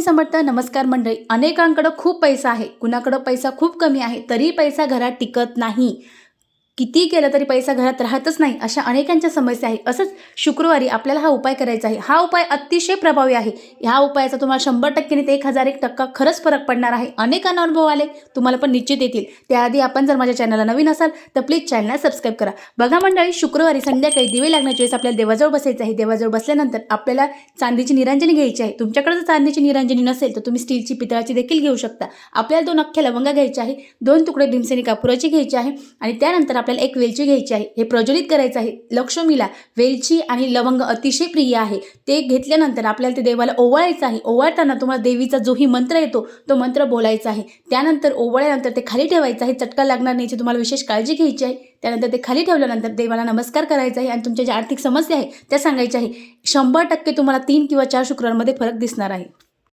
स्वामी समर्थ. नमस्कार मंडळी. अनेकांकडे खूप पैसा आहे, कुणाकडे पैसा खूप कमी आहे, तरी पैसा घरात टिकत नाही. किती केलं तरी पैसा घरात राहतच नाही, अशा अनेकांच्या समस्या आहे. असंच शुक्रवारी आपल्याला हा उपाय करायचा आहे. हा उपाय अतिशय प्रभावी आहे. ह्या उपायाचा तुम्हाला 100% नाही तर 1001% खरंच फरक पडणार आहे. अनेकांना अनुभव आले, तुम्हाला पण निश्चित येतील. त्याआधी आपण जर माझ्या चॅनलला नवीन असाल तर प्लीज चॅनलला सबस्क्राईब करा. बघा मंडळी, शुक्रवारी संध्याकाळी दिवे लागण्याच्या वेळेस आपल्याला देवाजवळ बसायचं आहे. देवाजवळ बसल्यानंतर आपल्याला चांदीची निरांजनी घ्यायची आहे. तुमच्याकडे जर चांदीची निरांजनी नसेल तर तुम्ही स्टीलची, पितळाची देखील घेऊ शकता. आपल्याला 2 अख्ख्या लवंगा घ्यायच्या आहे, 2 तुकडे भीमसेनी कापुराची घ्यायची आहे आणि त्यानंतर आपल्याला एक वेलची घ्यायची आहे. हे प्रज्वलित करायचं आहे. लक्ष्मीला वेलची आणि लवंग अतिशय प्रिय आहे. ते घेतल्यानंतर आपल्याला ते देवाला ओवाळायचं आहे. ओवाळताना तुम्हाला देवीचा जोही मंत्र येतो तो मंत्र बोलायचा आहे. त्यानंतर ओवाळल्यानंतर ते खाली ठेवायचं आहे. चटका लागणार नाही याची तुम्हाला विशेष काळजी घ्यायची आहे. त्यानंतर ते खाली ठेवल्यानंतर देवाला नमस्कार करायचा आहे आणि तुमच्या ज्या आर्थिक समस्या आहे त्या सांगायच्या आहे. 100% तुम्हाला 3 किंवा 4 शुक्रवारमध्ये फरक दिसणार आहे.